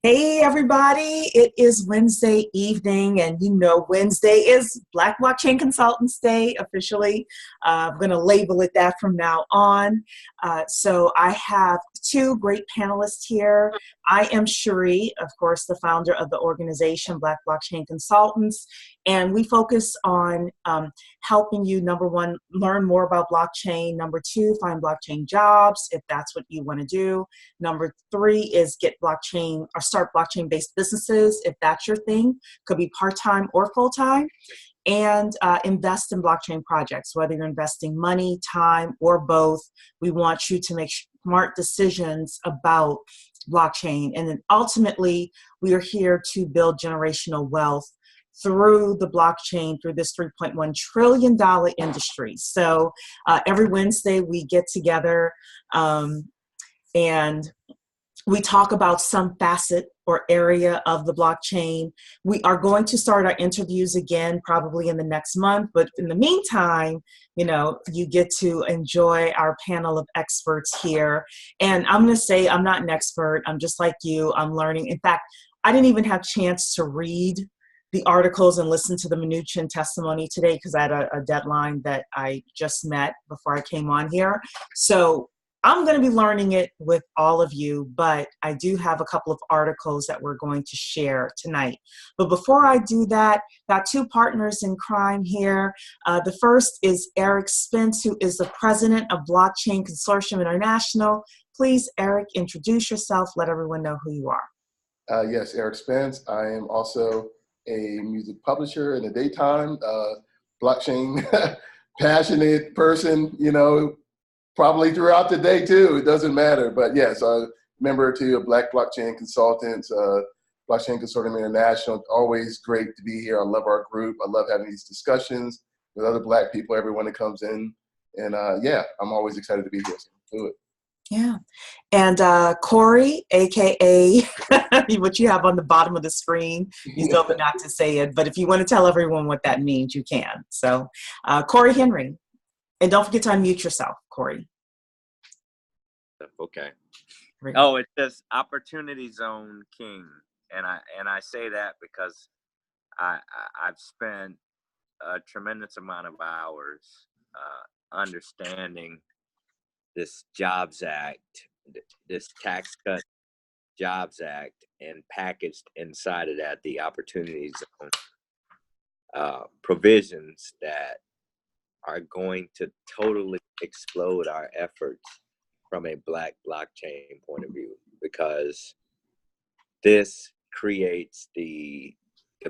Hey everybody, it is Wednesday evening, and Wednesday is Black Blockchain Consultants Day officially. I'm going to label it that from now on. So I have two great panelists here. I am Cherie, of course, the founder of the organization Black Blockchain Consultants, and we focus on helping you, number one, learn more about blockchain, number two, find blockchain jobs if that's what you want to do, number three is get blockchain or start blockchain-based businesses if that's your thing, could be part-time or full-time, and invest in blockchain projects, whether you're investing money, time, or both. We want you to make smart decisions about blockchain. And then ultimately, we are here to build generational wealth through the blockchain, through this $3.1 trillion industry. So every Wednesday we get together and we talk about some facet or area of the blockchain. We are going to start our interviews again probably in the next month, but in the meantime, you get to enjoy our panel of experts here. And I'm going to say I'm not an expert. I'm just like you. I'm learning. In fact, I didn't even have a chance to read the articles and listen to the Mnuchin testimony today because I had a deadline that I just met before I came on here. So I'm going to be learning it with all of you, but I do have a couple of articles that we're going to share tonight. But before I do that, got two partners in crime here. The first is Eric Spence, who is the president of Blockchain Consortium International. Please, Eric, introduce yourself. Let everyone know who you are. Yes, Eric Spence. I am also a music publisher in the daytime, blockchain passionate person, probably throughout the day too. It doesn't matter. But yes, I'm a member too of Black Blockchain Consultants, Blockchain Consortium International. Always great to be here. I love our group. I love having these discussions with other Black people, everyone that comes in. And yeah, I'm always excited to be here. So do it. Yeah. And Corey, AKA what you have on the bottom of the screen, you told me not to say it, but if you want to tell everyone what that means, you can. So Corey Henry. And don't forget to unmute yourself, Corey. Okay. Oh, it says Opportunity Zone King. And I say that because I've spent a tremendous amount of hours understanding this Jobs Act, this Tax Cut Jobs Act, and packaged inside of that the Opportunity Zone provisions that are going to totally explode our efforts from a Black blockchain point of view, because this creates the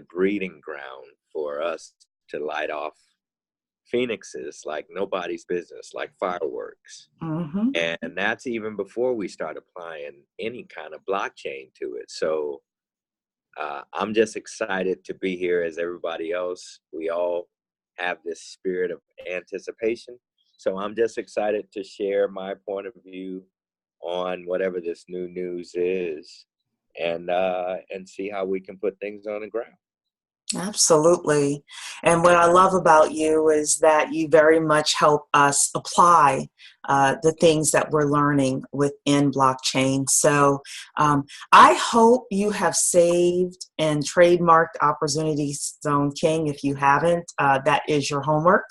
breeding ground for us to light off phoenixes like nobody's business, like fireworks. Mm-hmm. And that's even before we start applying any kind of blockchain to it. So I'm just excited to be here as everybody else. We all have this spirit of anticipation. So I'm just excited to share my point of view on whatever this new news is and see how we can put things on the ground. Absolutely. And what I love about you is that you very much help us apply the things that we're learning within blockchain. So I hope you have saved and trademarked Opportunity Zone King. If you haven't, that is your homework,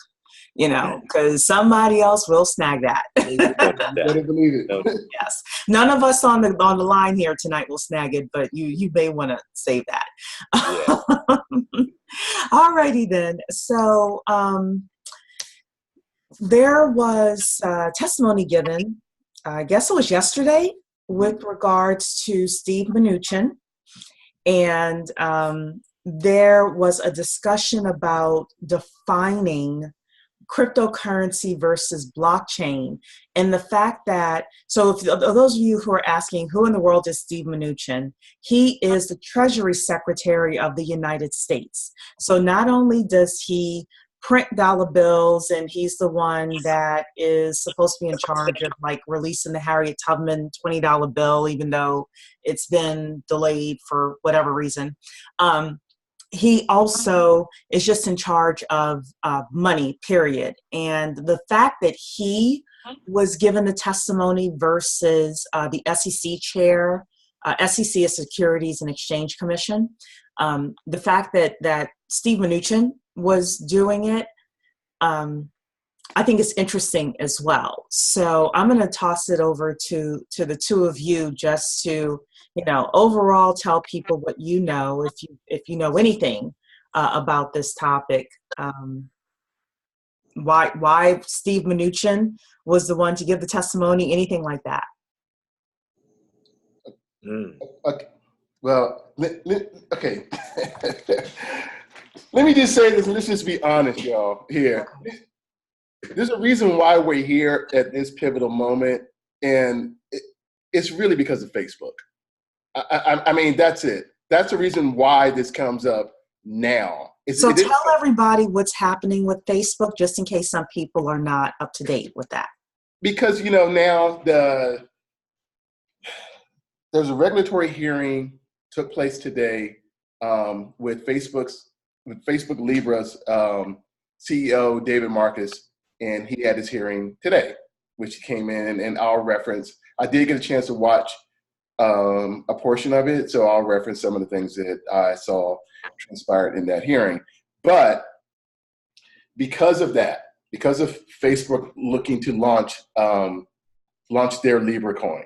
because somebody else will snag that. Better believe it. Yes. None of us on the line here tonight will snag it, but you may want to save that. Yeah. All righty then. So there was testimony given, I guess it was yesterday, with regards to Steve Mnuchin. And there was a discussion about defining cryptocurrency versus blockchain, and the fact that, so if those of you who are asking who in the world is Steve Mnuchin, he is the Treasury Secretary of the United States. So not only does he print dollar bills, and he's the one that is supposed to be in charge of like releasing the Harriet Tubman $20 bill, even though it's been delayed for whatever reason. He also is just in charge of money, period. And the fact that he was given the testimony versus the SEC chair SEC is Securities and Exchange Commission. The fact that Steve Mnuchin was doing it, I think it's interesting as well. So I'm going to toss it over to the two of you just to, overall tell people what you know, if you know anything about this topic. Why Steve Mnuchin was the one to give the testimony, anything like that. Okay. Well, okay. Let me just say this, and let's just be honest, y'all, here. There's a reason why we're here at this pivotal moment, and it's really because of Facebook. I mean, that's it. That's the reason why this comes up now. So tell everybody what's happening with Facebook, just in case some people are not up to date with that. Because, now there's a regulatory hearing took place today with Facebook Libra's CEO, David Marcus, and he had his hearing today, which came in, and I'll reference. I did get a chance to watch a portion of it, so I'll reference some of the things that I saw transpired in that hearing. But because of that, because of Facebook looking to launch their Libra coin,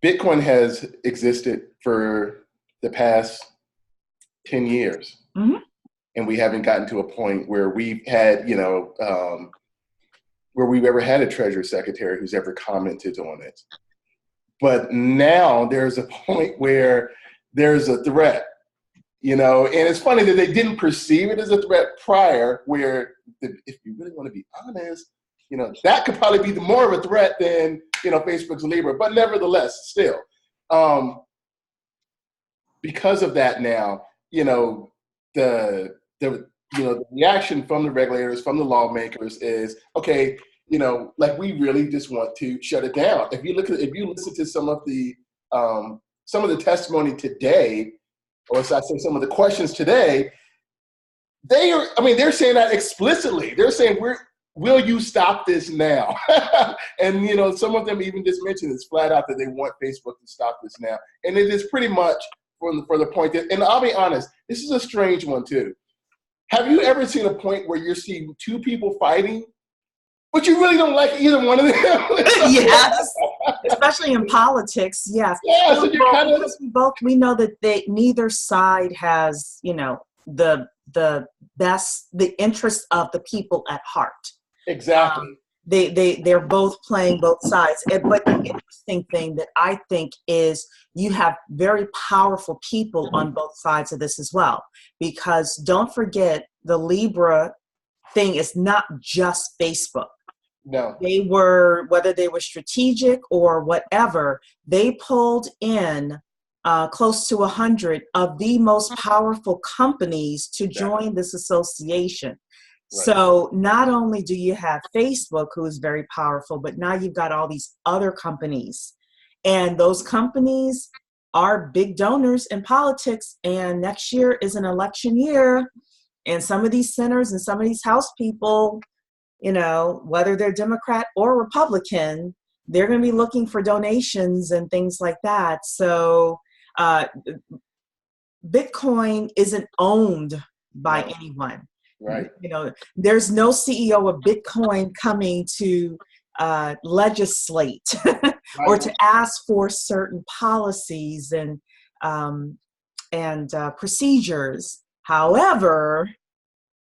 Bitcoin has existed for the past 10 years. Mm-hmm. And we haven't gotten to a point where we've had, where we've ever had a Treasury Secretary who's ever commented on it. But now there's a point where there's a threat, and it's funny that they didn't perceive it as a threat prior, where if you really want to be honest, that could probably be more of a threat than, Facebook's Libra, but nevertheless, still, because of that now, the reaction from the regulators, from the lawmakers is, okay, like we really just want to shut it down. If you listen to some of the testimony today, or so I say some of the questions today, they're saying that explicitly. They're saying, will you stop this now? And, some of them even just mentioned it's flat out that they want Facebook to stop this now. And it is pretty much for the point that, and I'll be honest, this is a strange one too. Have you ever seen a point where you're seeing two people fighting, but you really don't like either one of them? Yes, especially in politics. Yes. Yeah, so you're we know that neither side has, the interest of the people at heart. Exactly. They're both playing both sides. But the interesting thing that I think is you have very powerful people on both sides of this as well. Because don't forget, the Libra thing is not just Facebook. No. They were, whether they were strategic or whatever, they pulled in close to 100 of the most powerful companies to join this association. Right. So not only do you have Facebook, who is very powerful, but now you've got all these other companies. And those companies are big donors in politics. And next year is an election year. And some of these senators and some of these House people, whether they're Democrat or Republican, they're going to be looking for donations and things like that. So Bitcoin isn't owned by anyone. Right. There's no CEO of Bitcoin coming to legislate or to ask for certain policies and procedures. However,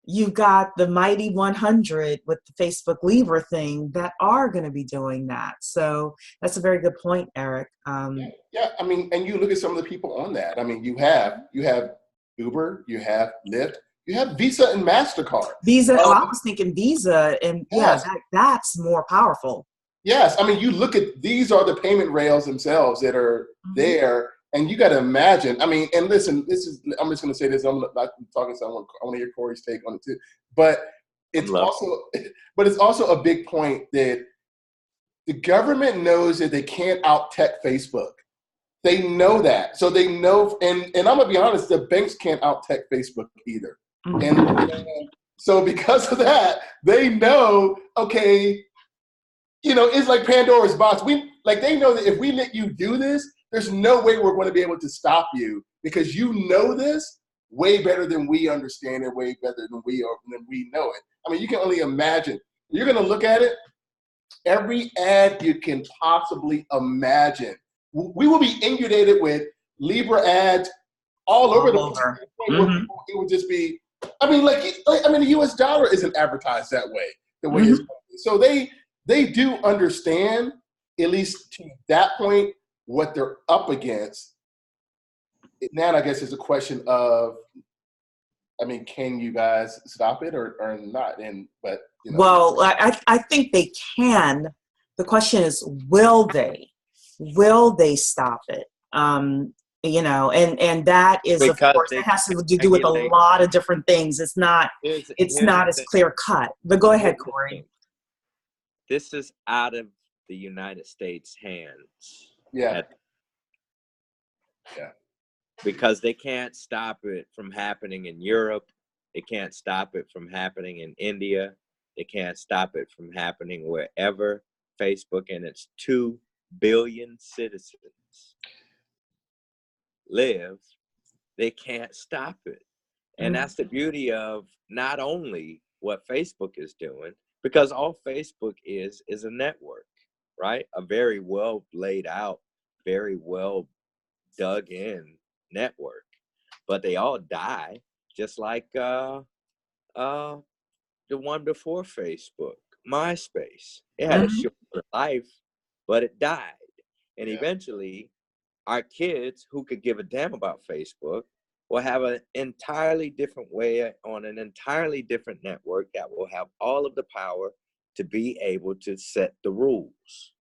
you've got the mighty 100 with the Facebook Libra thing that are going to be doing that. So that's a very good point, Eric. Yeah. I mean, and you look at some of the people on that. I mean, you have Uber, you have Lyft, you have Visa and MasterCard. Visa, I was thinking Visa, and yes. That's more powerful. Yes. I mean, you look at, these are the payment rails themselves that are there. And you got to imagine, I mean, and listen, I'm just going to say this, I'm not talking, so I want to hear Corey's take on it too. But it's also a big point that the government knows that they can't out-tech Facebook. They know that. So they know, and I'm going to be honest, the banks can't out-tech Facebook either. And so because of that, they know, okay, it's like Pandora's box. like they know that if we let you do this, there's no way we're going to be able to stop you because you know this way better than we understand it, way better than we know it. I mean, you can only imagine. You're going to look at it, every ad you can possibly imagine. We will be inundated with Libra ads all over the place. Mm-hmm. It would just be, I mean, the U.S. dollar isn't advertised that way, the way it's. So they do understand, at least to that point, what they're up against. Now, I guess it's a question of, I mean, can you guys stop it or not? But you know. Well, I think they can. The question is, will they? Will they stop it? You know, and that is, of Because course, they it has to do with a regulate. lot of different things. It's not Here's not the as thing. clear cut. But go ahead, Here's the Corey. thing. This is out of the United States' hands. Yeah. Because they can't stop it from happening in Europe. They can't stop it from happening in India. They can't stop it from happening wherever Facebook and its 2 billion citizens live. They can't stop it. And that's the beauty of not only what Facebook is doing, because all Facebook is a network, right? A very well laid out, very well dug in network. But they all die, just like the one before Facebook, MySpace. It had a short life, but it died. And eventually, our kids who could give a damn about Facebook will have an entirely different way on an entirely different network that will have all of the power to be able to set the rules.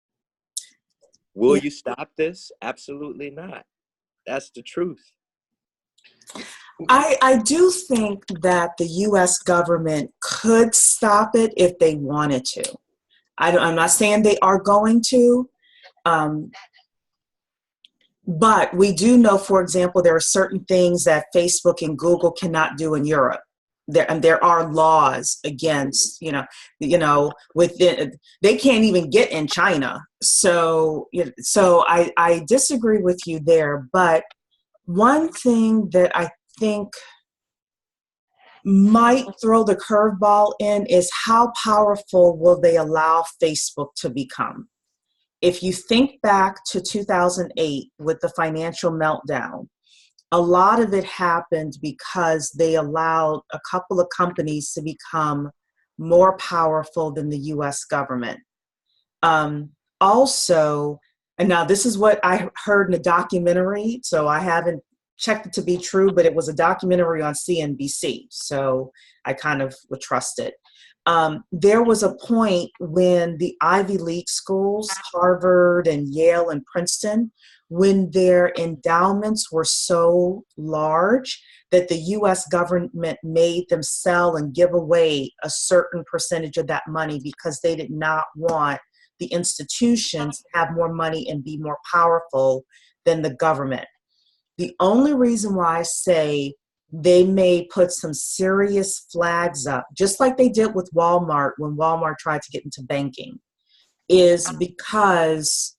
Will you stop this? Absolutely not. That's the truth. I do think that the U.S. government could stop it if they wanted to. I'm not saying they are going to, but we do know, for example, there are certain things that Facebook and Google cannot do in Europe. There are laws against, within, they can't even get in China. So I disagree with you there. But one thing that I think might throw the curveball in is how powerful will they allow Facebook to become? If you think back to 2008 with the financial meltdown, a lot of it happened because they allowed a couple of companies to become more powerful than the US government. Also, and now this is what I heard in a documentary, so I haven't checked it to be true, but it was a documentary on CNBC, so I kind of would trust it. There was a point when the Ivy League schools, Harvard and Yale and Princeton, when their endowments were so large that the US government made them sell and give away a certain percentage of that money because they did not want the institutions to have more money and be more powerful than the government. The only reason why I say they may put some serious flags up, just like they did with Walmart when Walmart tried to get into banking, is because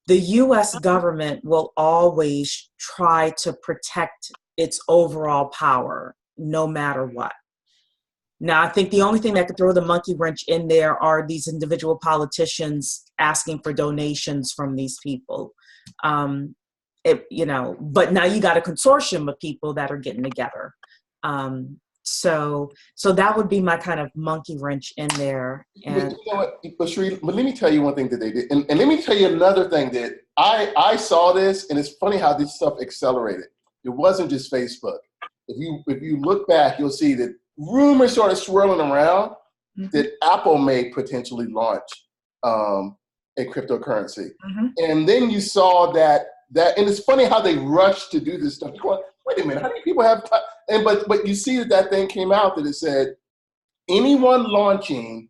the US government will always try to protect its overall power, no matter what. Now, I think the only thing that could throw the monkey wrench in there are these individual politicians asking for donations from these people. But now you got a consortium of people that are getting together. So that would be my kind of monkey wrench in there. And you know what, but Sheree, but let me tell you one thing that they did. And let me tell you another thing that I saw this, and it's funny how this stuff accelerated. It wasn't just Facebook. If you look back, you'll see that rumors started swirling around that Apple may potentially launch a cryptocurrency. And then you saw that, and it's funny how they rushed to do this stuff. You're going, wait a minute, how many people have time? And but you see that thing came out that it said anyone launching,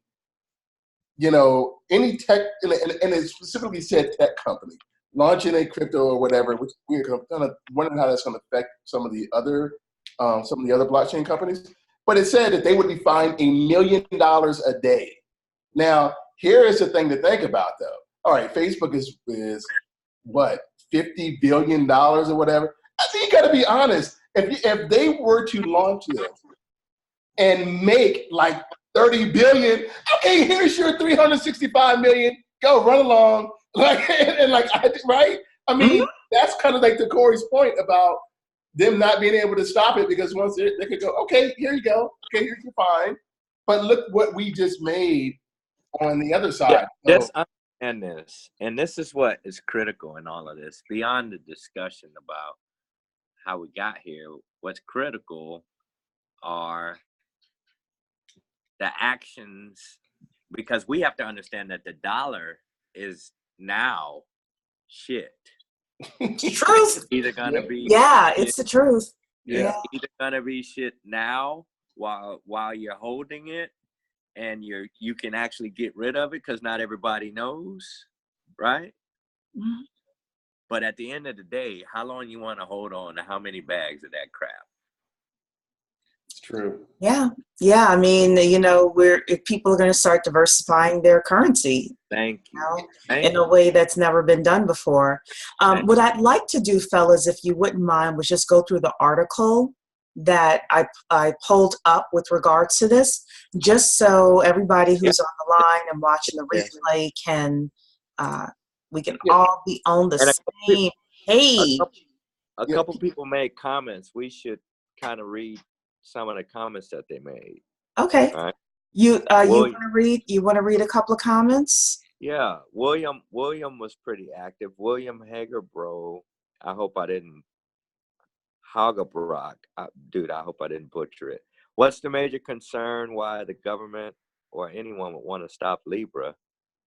any tech, and it specifically said tech company launching a crypto or whatever, which we're kind of wondering how that's going to affect some of the other blockchain companies. But it said that they would be fined $1 million a day. Now, here is the thing to think about, though. all right, Facebook is what, $50 billion or whatever. I think you got to be honest. If they were to launch this and make like 30 billion, okay, here's your 365 million. Go run along, like and like right. I mean, that's kind of like to Corey's point about them not being able to stop it, because once they could go, okay, here you go, okay, here's your fine. But look what we just made on the other side. Yeah, So, just understand this, and this is what is critical in all of this. Beyond the discussion about how we got here, what's critical are the actions, because we have to understand that the dollar is now shit. Truth. Either gonna be It's the truth. either gonna be shit now while you're holding it, and you can actually get rid of it because not everybody knows, right? Mm-hmm. But at the end of the day, how long you want to hold on to how many bags of that crap? it's true. Yeah. I mean, if people are going to start diversifying their currency, Thank you. in a way that's never been done before. What I'd like to do, fellas, if you wouldn't mind, was just go through the article that I pulled up with regards to this, just so everybody who's on the line and watching the replay can, we can all be on the same page. A couple people made comments. We should kind of read some of the comments that they made. Okay. Right? You want to read a couple of comments? Yeah, William was pretty active. William Hager, bro. I hope I didn't Hagabarak. Dude, I hope I didn't butcher it. What's the major concern why the government or anyone would want to stop Libra?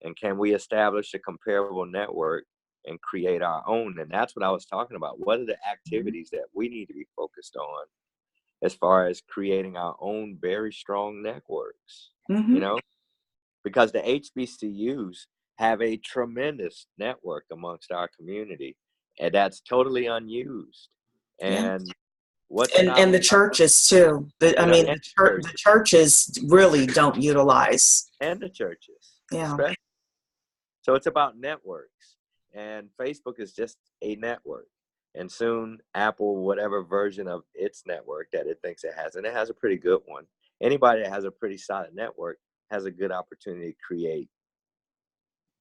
And can we establish a comparable network and create our own? And that's what I was talking about. What are the activities that we need to be focused on as far as creating our own very strong networks? Because the HBCUs have a tremendous network amongst our community, and that's totally unused. And and the churches too. The churches really don't utilize. And the churches. Yeah. So it's about networks, and Facebook is just a network. And soon Apple, whatever version of its network that it thinks it has, and it has a pretty good one. Anybody that has a pretty solid network has a good opportunity to create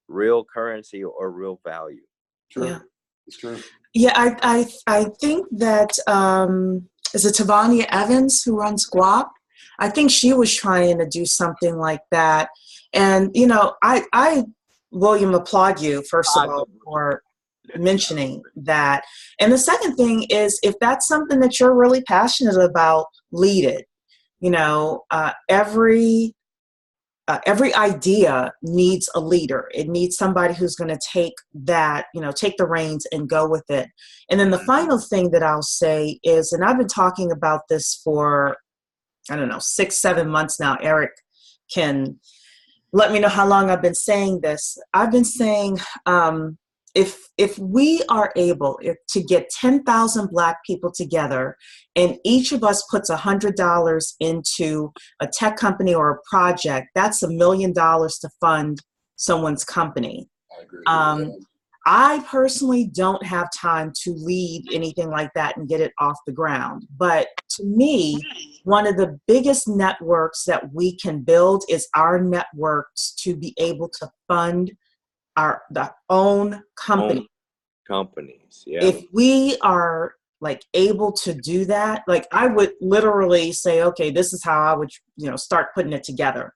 real currency or real value. True. Yeah. It's true. Yeah, I think that is it Tavania Evans who runs Guap? I think she was trying to do something like that. And I William, applaud you first of all for mentioning that. And the second thing is, if that's something that you're really passionate about, lead it. Every idea needs a leader. It needs somebody who's going to take the reins and go with it. And then the final thing that I'll say is, and I've been talking about this for, 6-7 months now. Eric can let me know how long I've been saying this. I've been saying, if we are able to get 10,000 Black people together and each of us puts $100 into a tech company or a project, that's $1 million to fund someone's company. I agree. I personally don't have time to lead anything like that and get it off the ground. But to me, one of the biggest networks that we can build is our networks to be able to fund our own company. Companies, yeah. If we are able to do that, I would literally say, okay, this is how I would, start putting it together.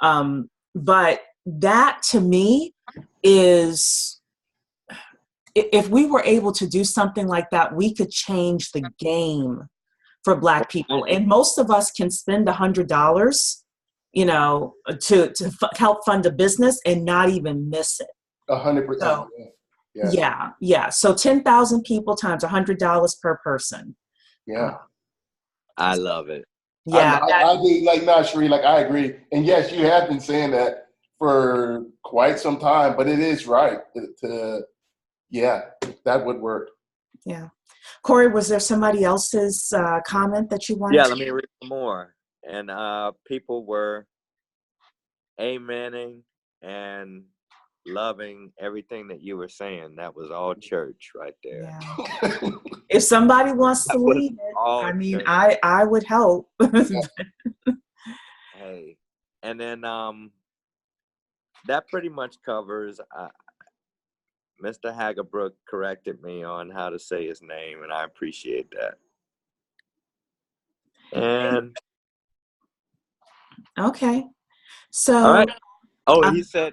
But that to me is, if we were able to do something like that, we could change the game for Black people. And most of us can spend $100, to help fund a business and not even miss it. 100%. So, yeah. So 10,000 people times $100 per person. Yeah. I love it. Yeah. I do, Cherie, I agree. And yes, you have been saying that for quite some time, but it is right that would work. Yeah. Corey, was there somebody else's comment that you wanted? Yeah, let me read some more. And people were amening and loving everything that you were saying. That was all church right there. Yeah. If somebody wants to That was lead it, all I mean, church. I would help. Hey, and then that pretty much covers. Mr. Hagerbrook corrected me on how to say his name, and I appreciate that. And Okay. all So, right. Oh, he um, said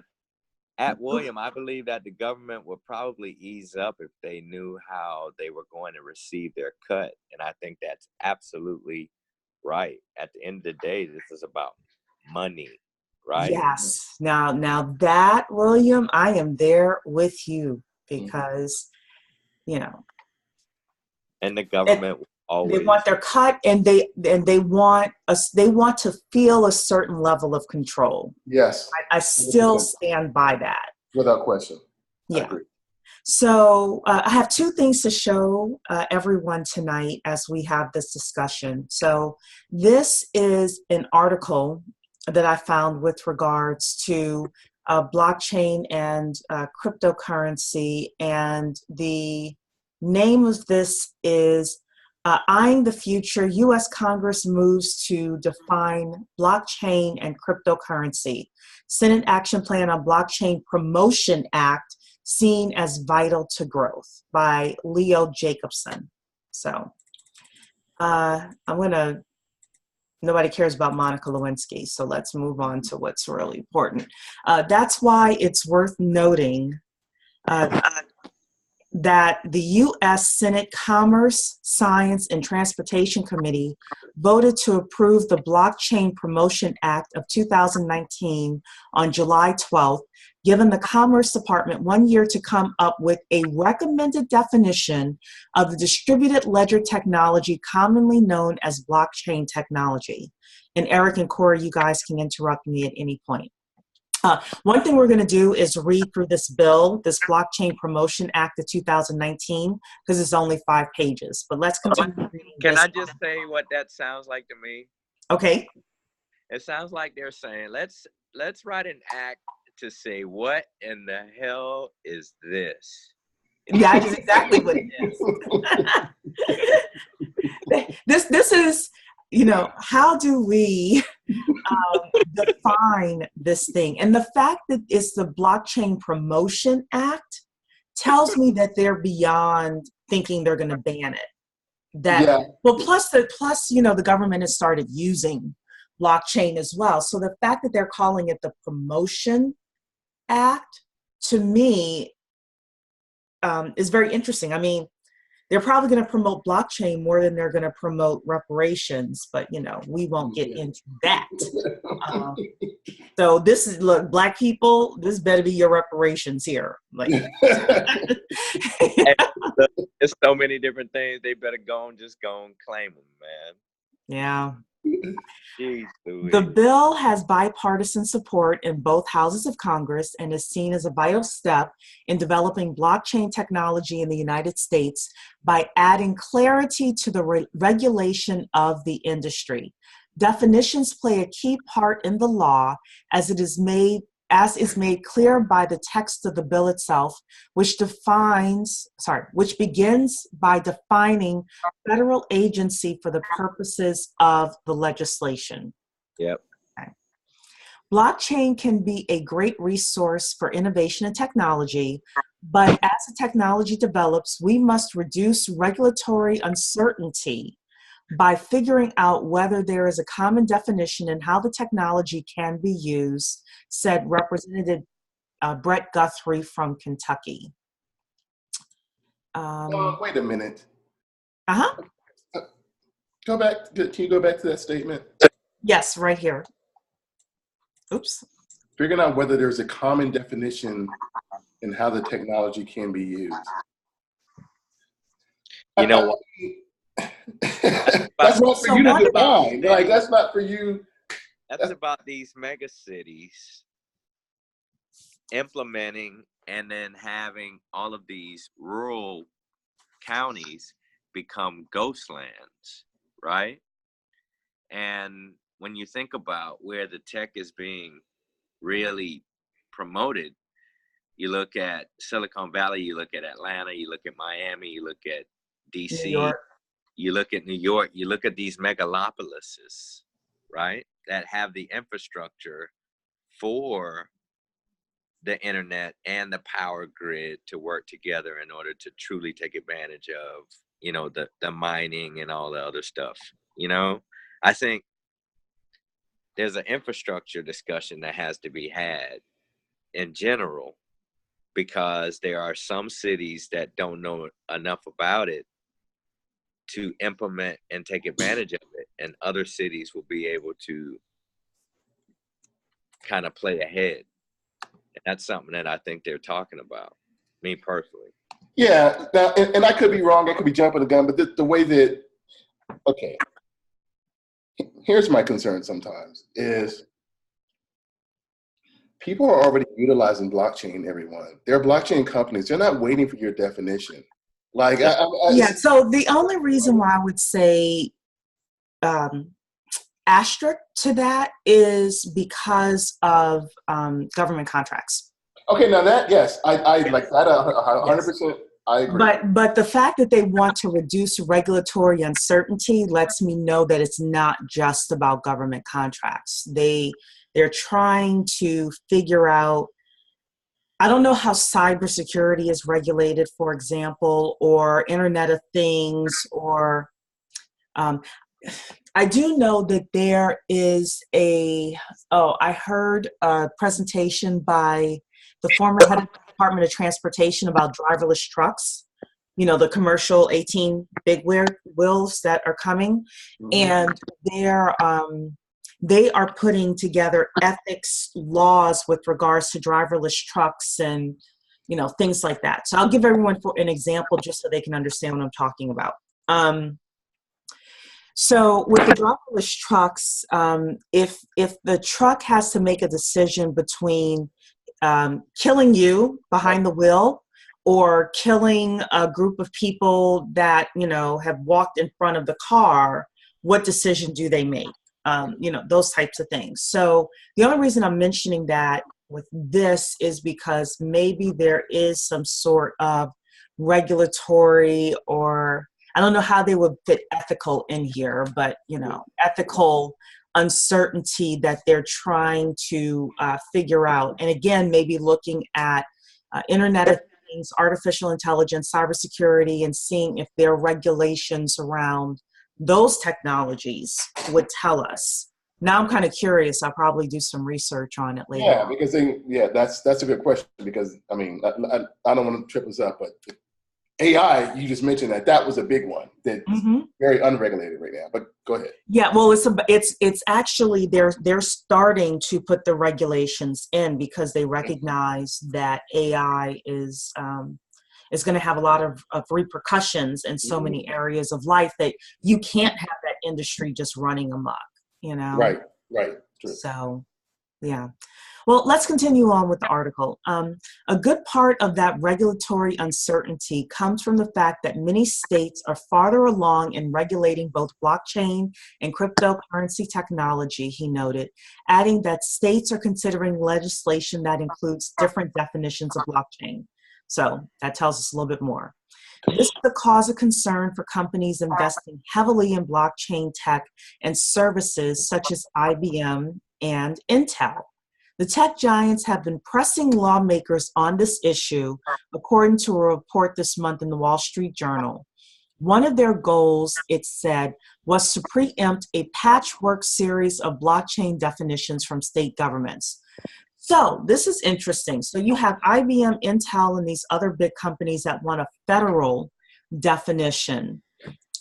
at William, I believe that the government would probably ease up if they knew how they were going to receive their cut. And I think that's absolutely right. At the end of the day, this is about money, right? yes. Now that, William, I am there with you Mhm. because, you know, And the it, government will they always, want their cut, and they want us. They want to feel a certain level of control. Yes, I still 100%, stand by that. without question. I Yeah. agree. So I have two things to show everyone tonight as we have this discussion. So this is an article that I found with regards to blockchain and cryptocurrency, and the name of this is Eyeing the Future, U.S. Congress Moves to Define Blockchain and Cryptocurrency. Senate Action Plan on Blockchain Promotion Act Seen as Vital to Growth by Leo Jacobson. So nobody cares about Monica Lewinsky, so let's move on to what's really important. That's why it's worth noting that the U.S. Senate Commerce, Science, and Transportation Committee voted to approve the Blockchain Promotion Act of 2019 on July 12th, giving the Commerce Department 1 year to come up with a recommended definition of the distributed ledger technology commonly known as blockchain technology. And Eric and Corey, you guys can interrupt me at any point. One thing we're going to do is read through this bill, this Blockchain Promotion Act of 2019, because it's only 5 pages. But let's continue reading can this. I just say what that sounds like to me? Okay. It sounds like they're saying, let's write an act to say, what in the hell is this? Yeah, that's exactly what it is. This is, how do we define this thing? And the fact that it's the Blockchain Promotion Act tells me that they're beyond thinking they're going to ban it. Yeah. Plus the government has started using blockchain as well. So the fact that they're calling it the Promotion Act, to me, is very interesting. I mean, they're probably going to promote blockchain more than they're going to promote reparations, but we won't get into that. So this is, look, Black people, this better be your reparations here. Like, there's so many different things. They better just go and claim them, man. Yeah. Jeez, the bill has bipartisan support in both houses of Congress and is seen as a vital step in developing blockchain technology in the United States by adding clarity to the regulation of the industry. Definitions play a key part in the law as is made clear by the text of the bill itself, which begins by defining federal agency for the purposes of the legislation. Yep. Okay. Blockchain can be a great resource for innovation and technology, but as the technology develops, we must reduce regulatory uncertainty by figuring out whether there is a common definition in how the technology can be used, said Representative Brett Guthrie from Kentucky. Wait a minute. Uh-huh. Can you go back to that statement? Yes, right here. Oops. Figuring out whether there's a common definition in how the technology can be used. You know what? That's not for you to define. Like, that's not for you. That's about these mega cities implementing and then having all of these rural counties become ghost lands, right? And when you think about where the tech is being really promoted, You look at Silicon Valley, you look at Atlanta, you look at Miami, you look at New DC, York. you look at New York, you look at these megalopolises, right? That have the infrastructure for the internet and the power grid to work together in order to truly take advantage of, the mining and all the other stuff. I think there's an infrastructure discussion that has to be had in general, because there are some cities that don't know enough about it to implement and take advantage of it, and other cities will be able to kind of play ahead. And that's something that I think they're talking about, me personally. Yeah, now, and I could be wrong. I could be jumping the gun, but the way that, okay, here's my concern sometimes is people are already utilizing blockchain, everyone. They're blockchain companies. They're not waiting for your definition. Like, Yeah, so the only reason why I would say asterisk to that is because of government contracts. okay, now that, yes, I like that 100%. I agree. But the fact that they want to reduce regulatory uncertainty lets me know that it's not just about government contracts. They're trying to figure out, I don't know how cybersecurity is regulated, for example, or Internet of Things, or I do know that there is I heard a presentation by the former head of the Department of Transportation about driverless trucks, the commercial 18 big wheels that are coming. And they are putting together ethics laws with regards to driverless trucks and, things like that. So I'll give everyone an example just so they can understand what I'm talking about. So with the driverless trucks, if the truck has to make a decision between killing you behind the wheel or killing a group of people that, have walked in front of the car, what decision do they make? Those types of things. So the only reason I'm mentioning that with this is because maybe there is some sort of regulatory, or I don't know how they would fit ethical in here, but, ethical uncertainty that they're trying to figure out. And again, maybe looking at Internet of Things, artificial intelligence, cybersecurity, and seeing if there are regulations around those technologies would tell us. Now I'm kind of curious. I'll probably do some research on it later. Yeah, because that's a good question, because I mean, I don't want to trip us up, but AI, you just mentioned that was a big one that's very unregulated right now. But go ahead. Yeah, well, it's actually they're starting to put the regulations in because they recognize that AI is going to have a lot of repercussions in so many areas of life that you can't have that industry just running amok. Right. True. So, yeah. Well, let's continue on with the article. A good part of that regulatory uncertainty comes from the fact that many states are farther along in regulating both blockchain and cryptocurrency technology, he noted, adding that states are considering legislation that includes different definitions of blockchain. So that tells us a little bit more. This is the cause of concern for companies investing heavily in blockchain tech and services such as IBM and Intel. The tech giants have been pressing lawmakers on this issue, according to a report this month in the Wall Street Journal. One of their goals, it said, was to preempt a patchwork series of blockchain definitions from state governments. So this is interesting. So you have IBM, Intel, and these other big companies that want a federal definition.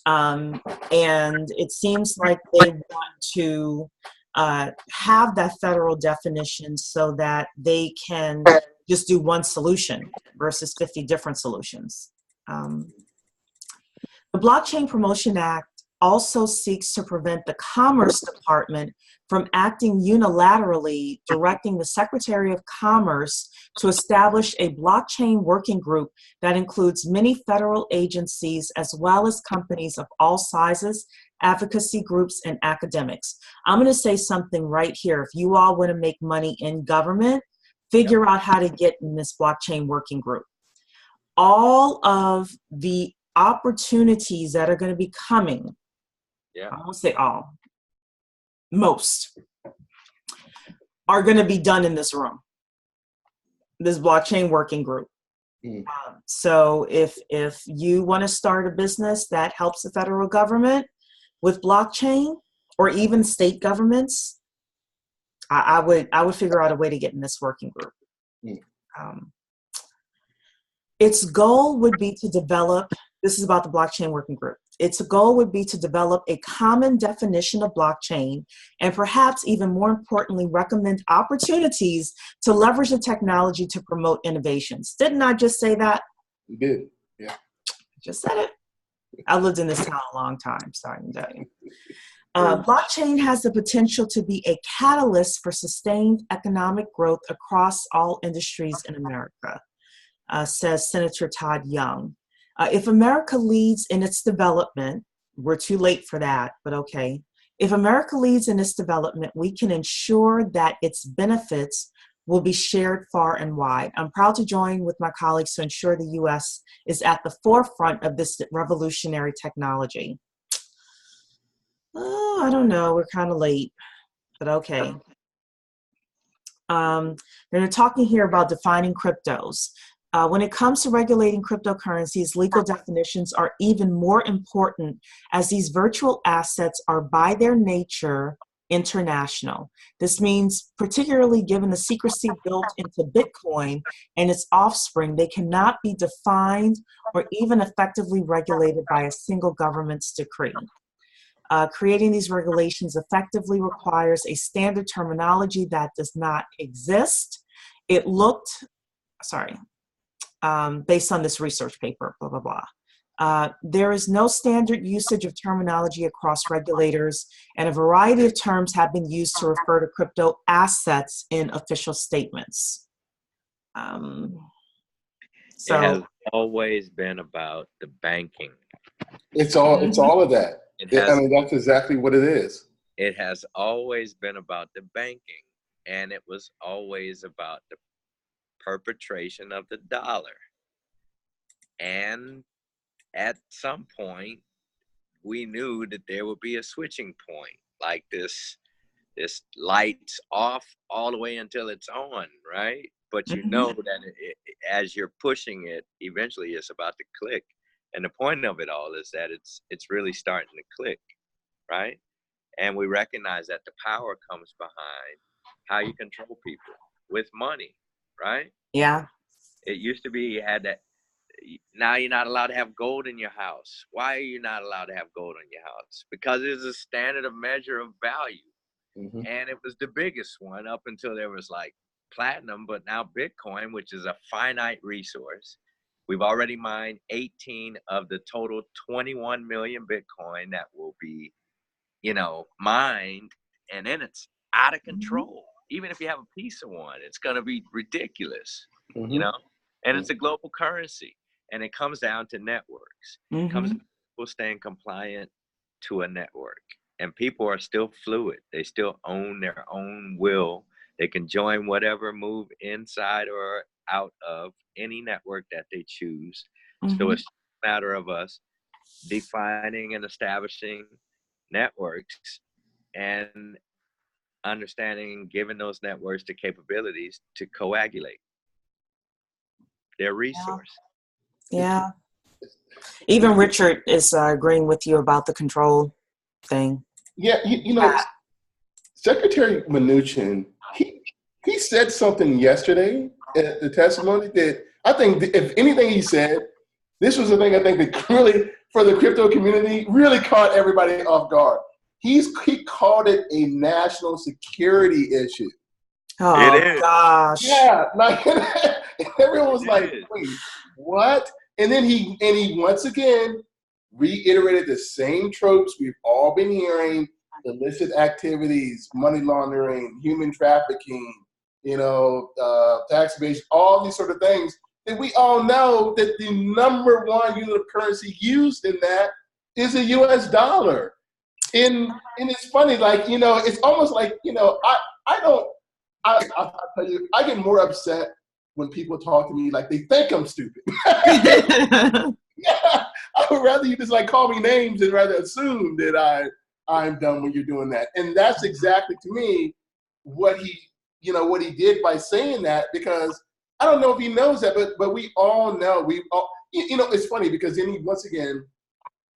And it seems like they want to have that federal definition so that they can just do one solution versus 50 different solutions. The Blockchain Promotion Act also seeks to prevent the Commerce Department from acting unilaterally, directing the Secretary of Commerce to establish a blockchain working group that includes many federal agencies as well as companies of all sizes, advocacy groups, and academics. I'm going to say something right here. If you all want to make money in government, figure out how to get in this blockchain working group. All of the opportunities that are going to be coming, I won't say all, most, are going to be done in this room, this blockchain working group. So if you want to start a business that helps the federal government with blockchain, or even state governments, I would figure out a way to get in this working group. Its goal would be to develop, this is about the blockchain working group, its goal would be to develop a common definition of blockchain, and perhaps even more importantly, recommend opportunities to leverage the technology to promote innovations. Didn't I just say that? You did, yeah. Just said it. I lived in this town a long time, so I can tell you. Blockchain has the potential to be a catalyst for sustained economic growth across all industries in America, says Senator Todd Young. If America leads in its development, we're too late for that, but okay. If America leads in its development, we can ensure that its benefits will be shared far and wide. I'm proud to join with my colleagues to ensure the U.S. is at the forefront of this revolutionary technology. Oh, I don't know, we're kind of late, but okay. They're talking here about defining cryptos. When it comes to regulating cryptocurrencies, legal definitions are even more important, as these virtual assets are by their nature international. This means, particularly given the secrecy built into Bitcoin and its offspring, they cannot be defined or even effectively regulated by a single government's decree. Creating these regulations effectively requires a standard terminology that does not exist. It looked, based on this research paper, blah, blah, blah. There is no standard usage of terminology across regulators, and a variety of terms have been used to refer to crypto assets in official statements. It has always been about the banking. It's all of that. I mean, that's exactly what it is. It has always been about the banking, and it was always about the perpetration of the dollar. And at some point, we knew that there would be a switching point, like this lights off all the way until it's on, right? But you know that as you're pushing it, eventually it's about to click. And the point of it all is that it's really starting to click, right? And we recognize that the power comes behind how you control people with money, right? Yeah. It used to be you had that. Now you're not allowed to have gold in your house. Why are you not allowed to have gold in your house? Because it's a standard of measure of value. And it was the biggest one up until there was like platinum, but now Bitcoin, which is a finite resource. We've already mined 18 of the total 21 million Bitcoin that will be, mined, and then it's out of control. Even if you have a piece of one, it's going to be ridiculous, and it's a global currency, and it comes down to networks. It comes down to people staying compliant to a network, and people are still fluid. They still own their own will. They can join whatever, move inside or out of any network that they choose. So it's a matter of us defining and establishing networks and understanding, giving those networks the capabilities to coagulate their resource. Yeah. Even Richard is agreeing with you about the control thing. Yeah, Secretary Mnuchin, he said something yesterday at the testimony that I think, if anything he said, this was the thing I think that really, for the crypto community, really caught everybody off guard. He called it a national security issue. Oh, gosh. Yeah, like everyone was like, wait, what? And then he once again reiterated the same tropes we've all been hearing: illicit activities, money laundering, human trafficking, tax evasion, all these sort of things that we all know that the number one unit of currency used in that is the U.S. dollar. And it's funny, like, it's almost like, I don't I'll tell you, I get more upset when people talk to me like they think I'm stupid. Yeah, I would rather you just like call me names and rather assume that I'm dumb when you're doing that. And that's exactly to me what he did by saying that, because I don't know if he knows that, but we all know. It's funny because then once again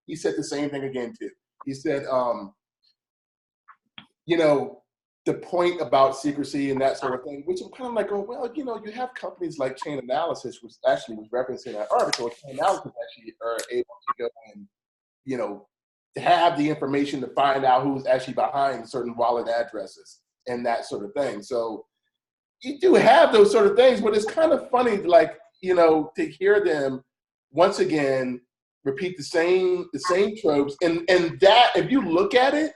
he said the same thing again too. He said, the point about secrecy and that sort of thing, which I'm kind of like, oh, well, you have companies like Chain Analysis, which actually was referenced in that article. Chain Analysis actually are able to go and, to have the information to find out who's actually behind certain wallet addresses and that sort of thing. So you do have those sort of things, but it's kind of funny, like, to hear them once again repeat the same tropes. And that, if you look at it,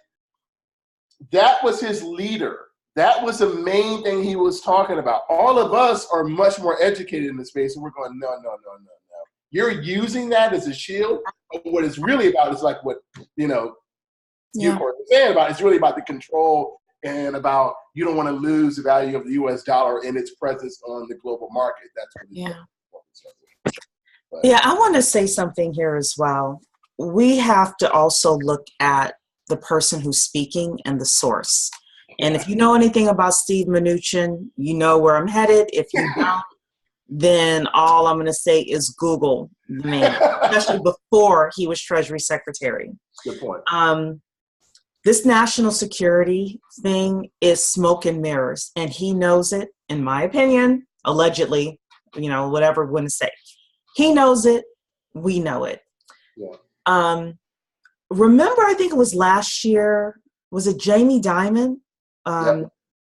that was his leader. That was the main thing he was talking about. All of us are much more educated in the space, and we're going, no. You're using that as a shield. But what it's really about is like what, you of course, saying about. It's really about the control and about you don't want to lose the value of the U.S. dollar and its presence on the global market. That's what it's about. Yeah, I want to say something here as well. We have to also look at the person who's speaking and the source. And if you know anything about Steve Mnuchin, you know where I'm headed. If you don't, then all I'm going to say is Google the man, especially before he was Treasury Secretary. Good point. This national security thing is smoke and mirrors, and he knows it, in my opinion, allegedly, whatever we're going to say. He knows it. We know it. Yeah. Remember, I think it was last year, was it Jamie Dimon?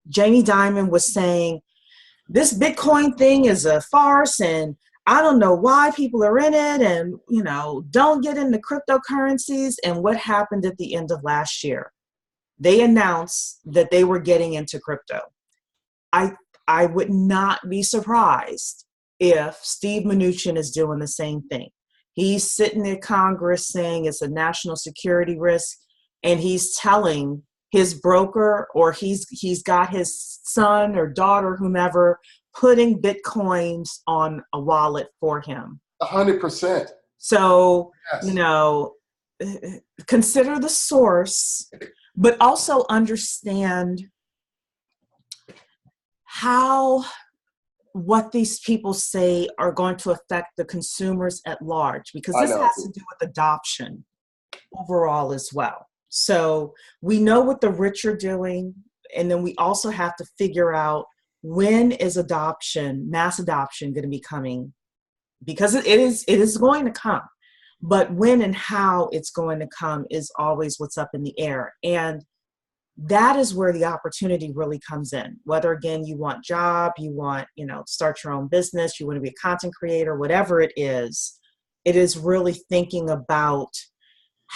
Jamie Dimon was saying, this Bitcoin thing is a farce, and I don't know why people are in it, and, don't get into cryptocurrencies. And what happened at the end of last year? They announced that they were getting into crypto. I would not be surprised if Steve Mnuchin is doing the same thing. He's sitting in Congress saying it's a national security risk, and he's telling his broker, or he's got his son or daughter, whomever, putting Bitcoins on a wallet for him. 100%. So, Yes. Consider the source, but also understand how what these people say are going to affect the consumers at large, because this has to do with adoption overall as well. So we know what the rich are doing, and then we also have to figure out when is mass adoption going to be coming, because it is going to come, but when and how it's going to come is always what's up in the air. And that is where the opportunity really comes in. Whether, again, you want job, you want, start your own business, you want to be a content creator, whatever it is really thinking about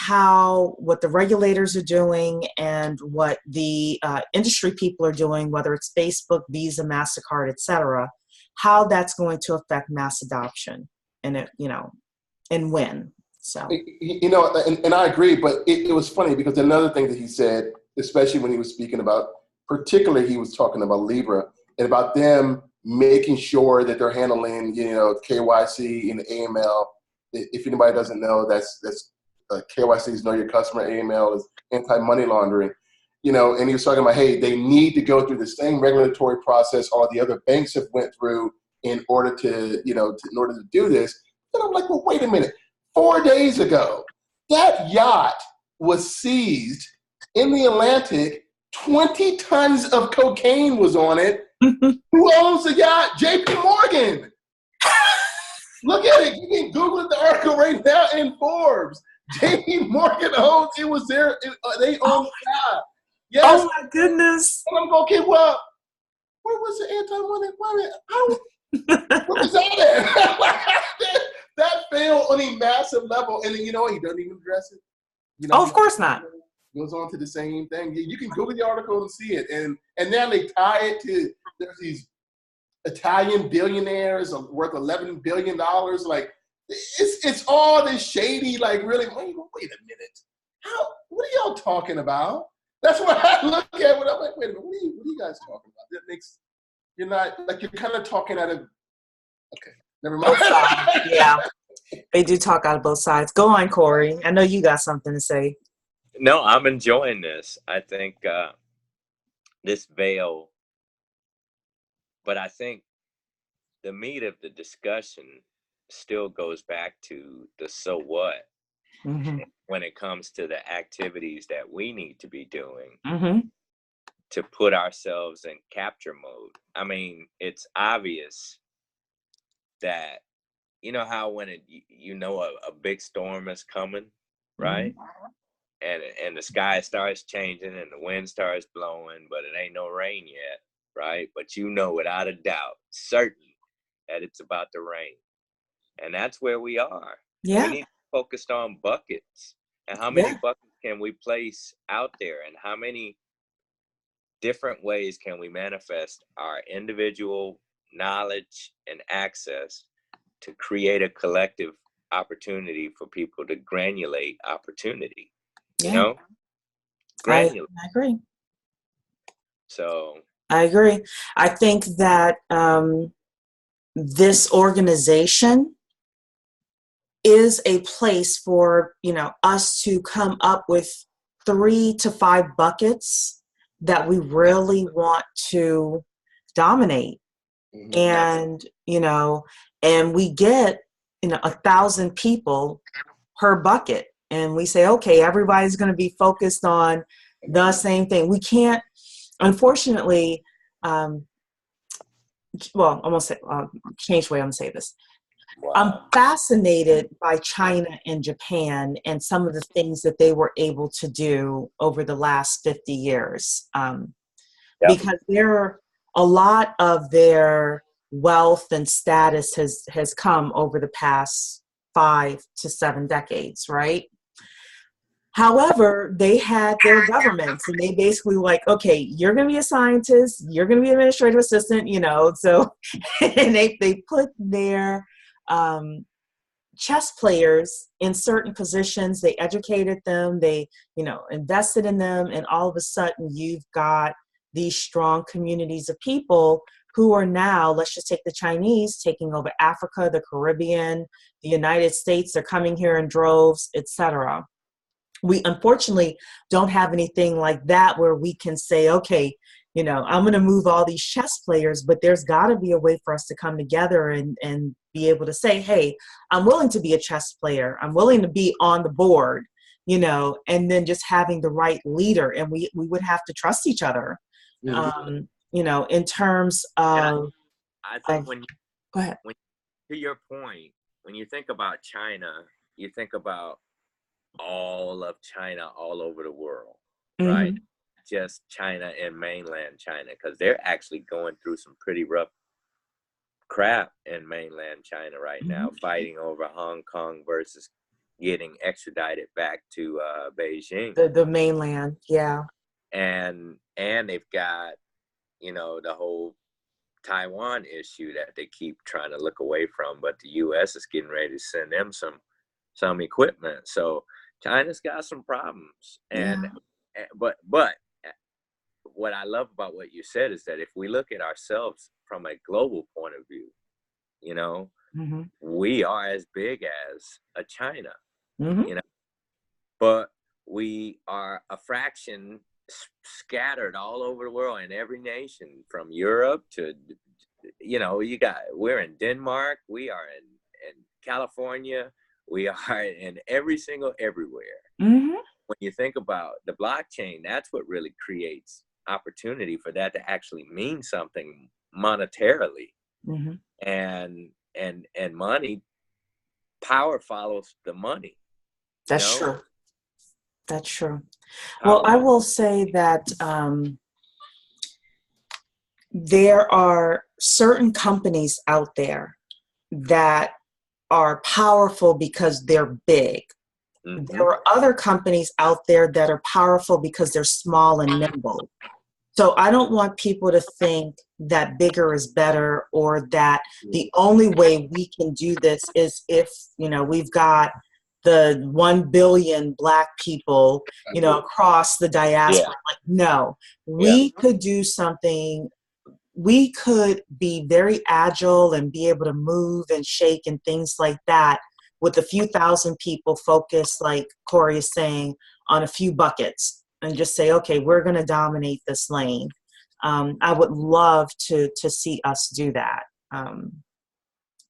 what the regulators are doing and what the industry people are doing, whether it's Facebook, Visa, MasterCard, etc., how that's going to affect mass adoption and and when. So, and I agree, but it was funny because another thing that he said, especially when he was speaking about, particularly he was talking about Libra and about them making sure that they're handling, KYC and AML. If anybody doesn't know, that's KYC is Know Your Customer, AML is anti-money laundering, and he was talking about, hey, they need to go through the same regulatory process all the other banks have went through in order to do this. And I'm like, well, wait a minute. 4 days ago, that yacht was seized in the Atlantic. 20 tons of cocaine was on it. Who owns the yacht? JP Morgan. Look at it. You can Google the article right now in Forbes. JP Morgan owns it. Was there? They own the yacht. Yes. Oh my goodness. And I'm going, okay, well, where was the anti-money? Where was that at? That failed on a massive level. And then, he doesn't even address it. Of course not. Goes on to the same thing. You can Google the article and see it. And now they tie it to, there's these Italian billionaires worth $11 billion. Like, it's all this shady, like, really, wait a minute. What are y'all talking about? That's what I look at when I'm like, wait a minute, what are you guys talking about? That makes, you're not, like, you're kind of talking out of, okay, never mind. Yeah, they do talk out of both sides. Go on, Corey. I know you got something to say. No, I'm enjoying this. I think this veil, but I think the meat of the discussion still goes back to the so what Mm-hmm. when it comes to the activities that we need to be doing Mm-hmm. to put ourselves in capture mode. I mean, it's obvious that, you know how when a big storm is coming, right? Mm-hmm. And the sky starts changing and the wind starts blowing, but it ain't no rain yet, right? But you know without a doubt, certain that it's about to rain. And that's where we are. And we Yeah. need to focus on buckets and how many Yeah. buckets can we place out there and how many different ways can we manifest our individual knowledge and access to create a collective opportunity for people to granulate opportunity, you Yeah. know, I granulate. agree. So I agree. I think that this organization is a place for, us to come up with 3 to 5 buckets that we really want to dominate. Mhm. And, and we get, 1,000 people per bucket. And we say, okay, everybody's going to be focused on the same thing. We can't, unfortunately, I'm going to say, change the way I'm going to say this. I'm wow. fascinated by China and Japan and some of the things that they were able to do over the last 50 years. Yep. Because a lot of their wealth and status has come over the past 5 to 7 decades, right? However, they had their governments and they basically like, okay, you're going to be a scientist, you're going to be an administrative assistant, so, and they put their chess players in certain positions, they educated them, they, invested in them, and all of a sudden you've got these strong communities of people who are now, let's just take the Chinese, taking over Africa, the Caribbean, the United States, they're coming here in droves, etc. We unfortunately don't have anything like that where we can say, okay, I'm going to move all these chess players, but there's got to be a way for us to come together and be able to say, hey, I'm willing to be a chess player. I'm willing to be on the board, and then just having the right leader. And we would have to trust each other, in terms of. I think Go ahead. to your point, when you think about China, you think about all of China all over the world, right? Mm-hmm. Just China and mainland China, because they're actually going through some pretty rough crap in mainland China right now, fighting over Hong Kong versus getting extradited back to Beijing. The mainland, yeah. And they've got, the whole Taiwan issue that they keep trying to look away from, but the U.S. is getting ready to send them some equipment. So China's got some problems, but what I love about what you said is that if we look at ourselves from a global point of view, we are as big as a China, but we are a fraction scattered all over the world in every nation, from Europe to, we're in Denmark, we are in California, we are in everywhere. When you think about the blockchain, that's what really creates opportunity for that to actually mean something monetarily. And money, power follows the money. That's true. That's true. Well, I will say that there are certain companies out there that are powerful because they're big. There are other companies out there that are powerful because they're small and nimble. So I don't want people to think that bigger is better, or that the only way we can do this is if, we've got the 1 billion Black people, across the diaspora. Yeah. Like, no, Yeah. we could do something. We could be very agile and be able to move and shake and things like that with a few thousand people focused, like Corey is saying, on a few buckets and just say, okay, we're going to dominate this lane. I would love to see us do that.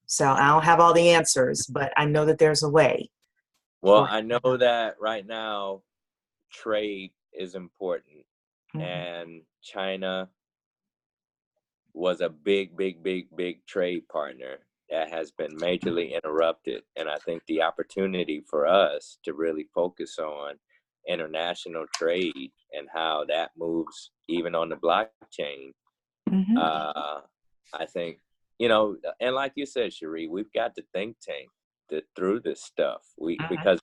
So I don't have all the answers, but I know that there's a way. Well, I know that right now trade is important, Mm-hmm. and China was a big trade partner that has been majorly interrupted. And I think the opportunity for us to really focus on international trade and how that moves even on the blockchain, Mm-hmm. I think, and like you said, Cherie, we've got the think tank through this stuff. Because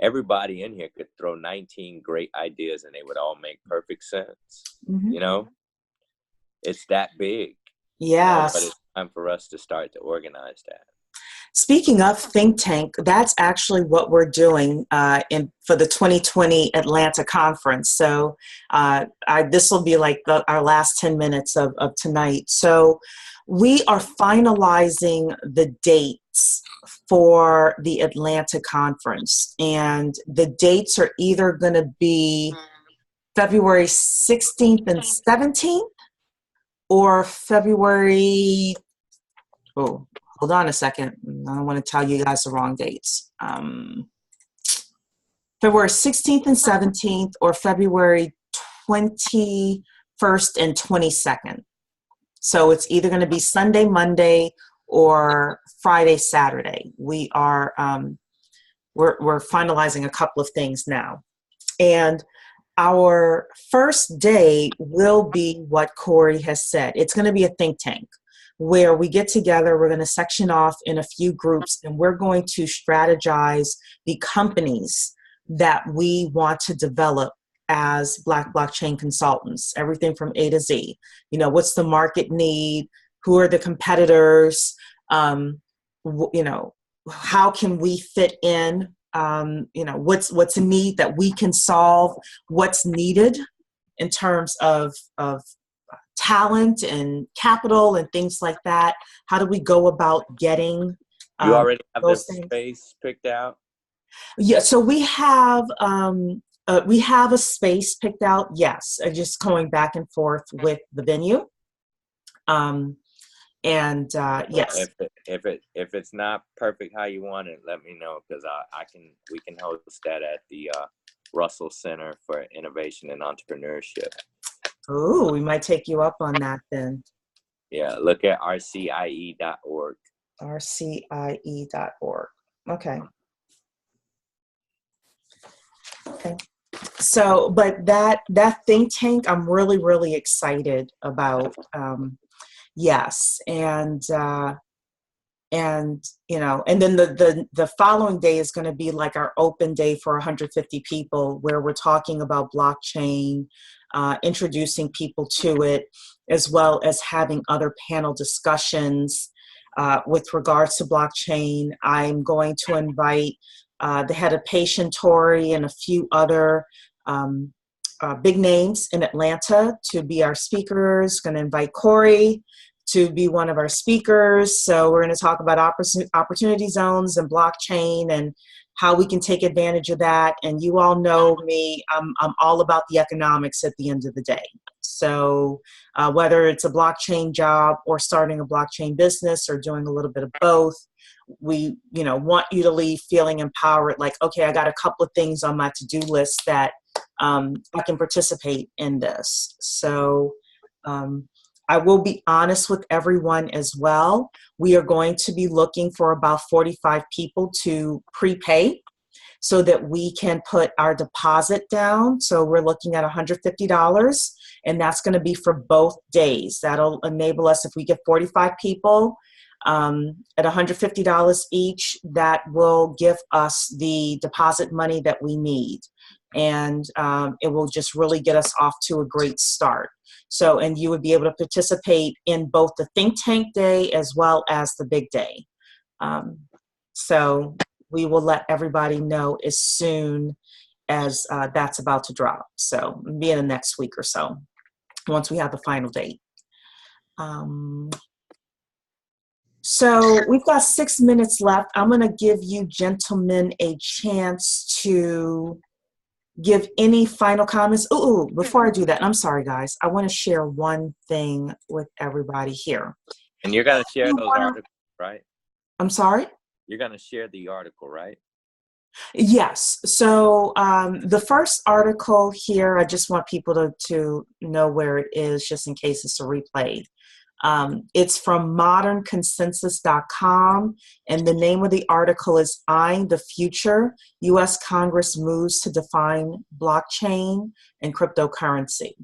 everybody in here could throw 19 great ideas and they would all make perfect sense. Mm-hmm. It's that big. Yes. But it's time for us to start to organize that. Speaking of think tank, that's actually what we're doing for the 2020 Atlanta conference. So this will be like our last 10 minutes of tonight. So we are finalizing the dates for the Atlanta conference. And the dates are either going to be February 16th and 17th or February, hold on a second. I don't want to tell you guys the wrong dates. February 16th and 17th or February 21st and 22nd. So it's either going to be Sunday, Monday, or Friday, Saturday. We are, we're finalizing a couple of things now. And our first day will be what Corey has said. It's going to be a think tank where we get together, we're going to section off in a few groups, and we're going to strategize the companies that we want to develop as Black blockchain consultants, everything from A to Z. What's the market need? Who are the competitors? How can we fit in? What's a need that we can solve? What's needed in terms of talent and capital and things like that? How do we go about getting you already have those the things? Space picked out? Yeah, so we have a space picked out. Yes, just going back and forth with the venue. Yes. If it's not perfect how you want it, let me know, because we can host that at the Russell Center for Innovation and Entrepreneurship. Oh, we might take you up on that then. Yeah, look at rcie.org. rcie.org. Okay. Okay. So, but that think tank, I'm really, really excited about. Yes, and then the following day is going to be like our open day for 150 people, where we're talking about blockchain, introducing people to it, as well as having other panel discussions with regards to blockchain. I'm going to invite the head of Patient Tory and a few other big names in Atlanta to be our speakers. Going to invite Corey to be one of our speakers. So we're going to talk about opportunity zones and blockchain and how we can take advantage of that. And you all know me, I'm all about the economics at the end of the day. So whether it's a blockchain job or starting a blockchain business or doing a little bit of both, we want you to leave feeling empowered, like, okay, I got a couple of things on my to-do list that I can participate in this. So I will be honest with everyone as well. We are going to be looking for about 45 people to prepay so that we can put our deposit down. So we're looking at $150, and that's going to be for both days. That'll enable us, if we get 45 people at $150 each, that will give us the deposit money that we need. And it will just really get us off to a great start. So, and you would be able to participate in both the think tank day as well as the big day. So we will let everybody know as soon as that's about to drop. So be in the next week or so, once we have the final date. So we've got 6 minutes left. I'm going to give you gentlemen a chance to give any final comments. Ooh, before I do that, I'm sorry, guys. I want to share one thing with everybody here. And you're going to share those articles, right? I'm sorry? You're going to share the article, right? Yes. So the first article here, I just want people to know where it is, just in case it's a replay. It's from modernconsensus.com, and the name of the article is Eyeing the Future, U.S. Congress Moves to Define Blockchain and Cryptocurrency.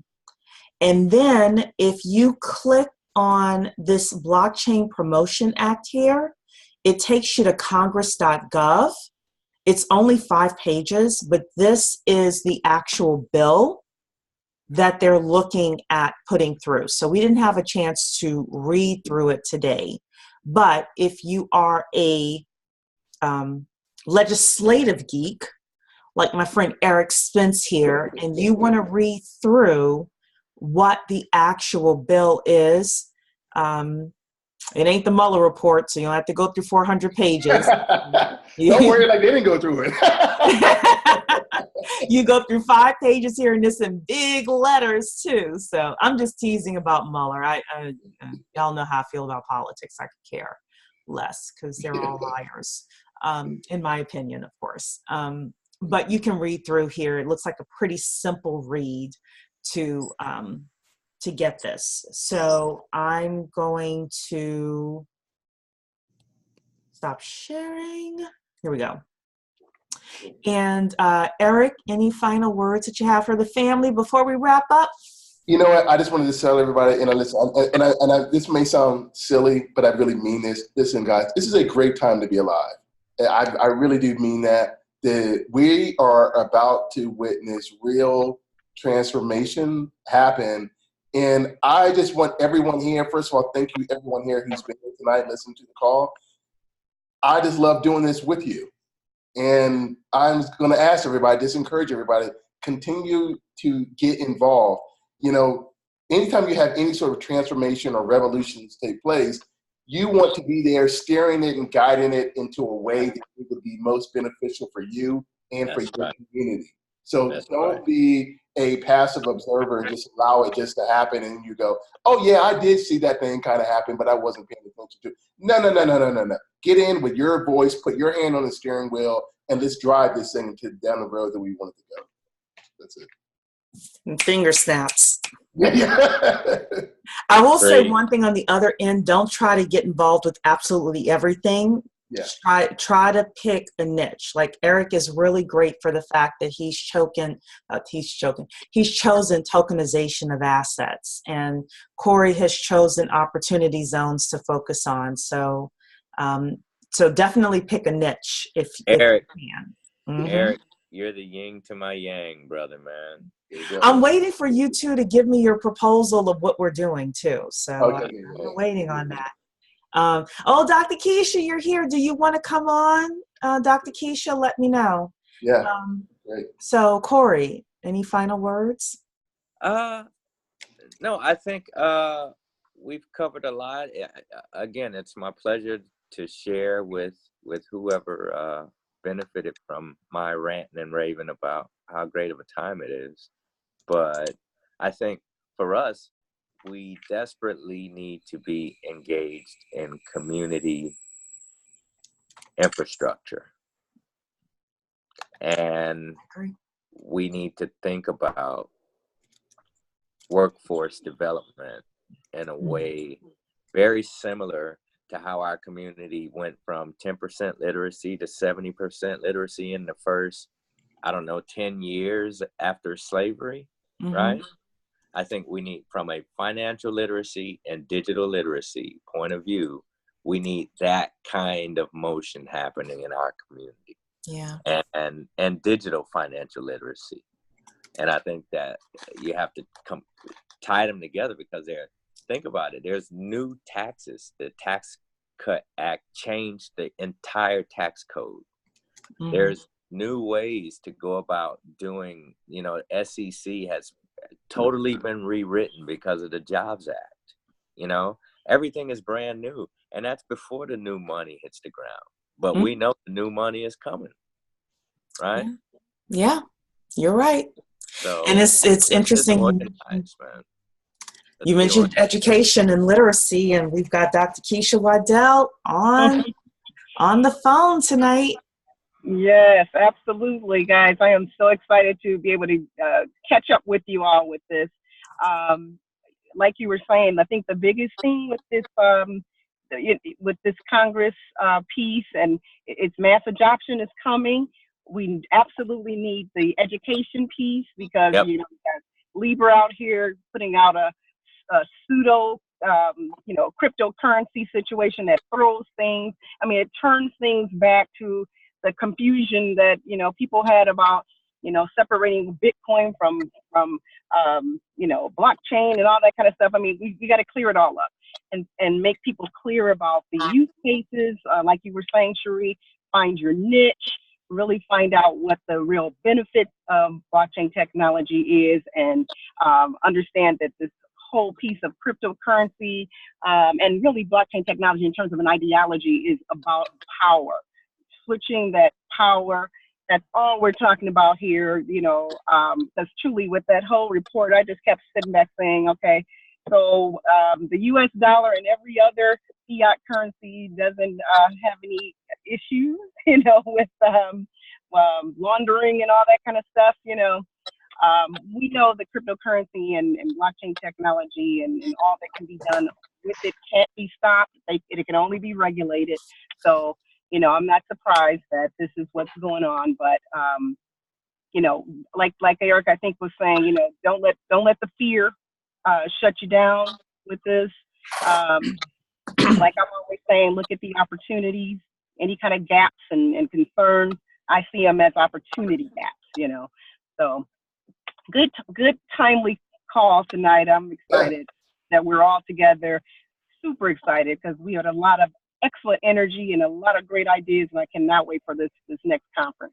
And then if you click on this Blockchain Promotion Act here, it takes you to congress.gov. It's only 5 pages, but this is the actual bill that they're looking at putting through. So we didn't have a chance to read through it today. But if you are a legislative geek, like my friend Eric Spence here, and you want to read through what the actual bill is, it ain't the Mueller report, so you don't have to go through 400 pages. Don't worry, like they didn't go through it. You go through 5 pages here, and there's some big letters too. So I'm just teasing about Mueller. Y'all know how I feel about politics. I could care less because they're all liars, in my opinion, of course. But you can read through here. It looks like a pretty simple read to get this. So I'm going to stop sharing. Here we go. And Eric, any final words that you have for the family before we wrap up? You know what? I just wanted to tell everybody, this may sound silly, but I really mean this. Listen, guys, this is a great time to be alive. I really do mean that. We are about to witness real transformation happen. And I just want everyone here, first of all, thank you everyone here who's been here tonight listening to the call. I just love doing this with you. And I'm going to ask everybody, just encourage everybody, continue to get involved. You know, anytime you have any sort of transformation or revolutions take place, you want to be there steering it and guiding it into a way that it would be most beneficial for you and for your community. So don't be a passive observer and just allow it just to happen and you go, oh yeah, I did see that thing kind of happen, but I wasn't paying attention to it. No. Get in with your voice, put your hand on the steering wheel, and let's drive this thing down the road that we want it to go. That's it. And finger snaps. Yeah. I will say one thing on the other end, don't try to get involved with absolutely everything. Yeah. Try to pick a niche. Like Eric is really great for the fact that he's chosen tokenization of assets, and Corey has chosen opportunity zones to focus on. So definitely pick a niche if Eric, you can. Mm-hmm. Eric, you're the yin to my yang, brother, man. I'm waiting for you two to give me your proposal of what we're doing too. So okay, I'm waiting on that. Dr. Keisha, you're here. Do you want to come on? Dr. Keisha, let me know. Yeah. Great. So Corey, any final words? No, I think we've covered a lot. Again, it's my pleasure to share with whoever benefited from my ranting and raving about how great of a time it is. But I think for us, we desperately need to be engaged in community infrastructure. And we need to think about workforce development in a way very similar to how our community went from 10% literacy to 70% literacy in the first, 10 years after slavery, right? I think we need, from a financial literacy and digital literacy point of view, we need that kind of motion happening in our community. Yeah. And digital financial literacy. And I think that you have to tie them together because think about it, there's new taxes. The Tax Cut Act changed the entire tax code. There's new ways to go about doing, SEC has totally been rewritten because of the Jobs Act. Everything is brand new, and that's before the new money hits the ground. But we know the new money is coming, right? Yeah, you're right. So, and it's interesting. Organized, man. You mentioned education and literacy, and we've got Dr. Keisha Waddell on the phone tonight. Yes, absolutely, guys. I am so excited to be able to catch up with you all with this. Like you were saying, I think the biggest thing with this Congress piece and its mass adoption is coming. We absolutely need the education piece because we got Libra out here putting out a pseudo cryptocurrency situation that throws things. I mean, it turns things back to the confusion that people had about separating Bitcoin from blockchain and all that kind of stuff. I mean, we got to clear it all up and make people clear about the use cases. Like you were saying, Cherie, find your niche, really find out what the real benefit of blockchain technology is, and understand that this whole piece of cryptocurrency and really blockchain technology in terms of an ideology is about power. Switching that power, that's all we're talking about here, because truly with that whole report, I just kept sitting back saying, okay, so the US dollar and every other fiat currency doesn't have any issues, with laundering and all that kind of stuff, we know the cryptocurrency and blockchain technology and all that can be done with it can't be stopped. It can only be regulated. So, I'm not surprised that this is what's going on, but, like Eric, I think was saying, don't let the fear shut you down with this. Like I'm always saying, look at the opportunities, any kind of gaps and concerns. I see them as opportunity gaps, so good timely call tonight. I'm excited that we're all together, super excited because we had a lot of excellent energy and a lot of great ideas, and I cannot wait for this next conference.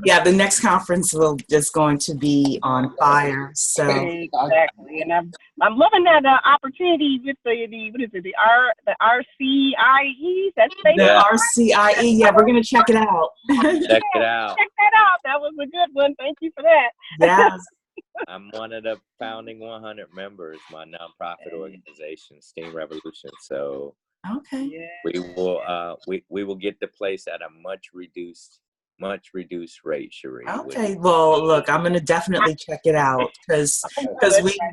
Yeah, the next conference is going to be on fire. So exactly, and I'm loving that opportunity with the what is it, the RCIE? That's the RCIE. Yeah, we're gonna check it out. Check it out. Check that out. That was a good one. Thank you for that. Yes. I'm one of the founding 100 members, my nonprofit organization, Steam Revolution. So okay, we will get the place at a much reduced rate, Cherie. Okay, well, look, I'm going to definitely check it out because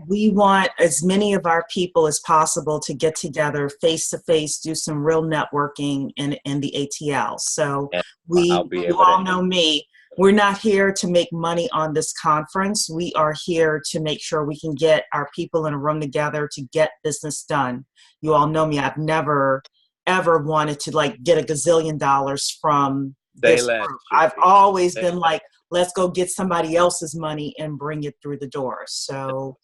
we want as many of our people as possible to get together face to face, do some real networking in the ATL. So you all know me. We're not here to make money on this conference. We are here to make sure we can get our people in a room together to get business done. You all know me. I've never, ever wanted to get a gazillion dollars from this group. I've always been like, let's go get somebody else's money and bring it through the door. So,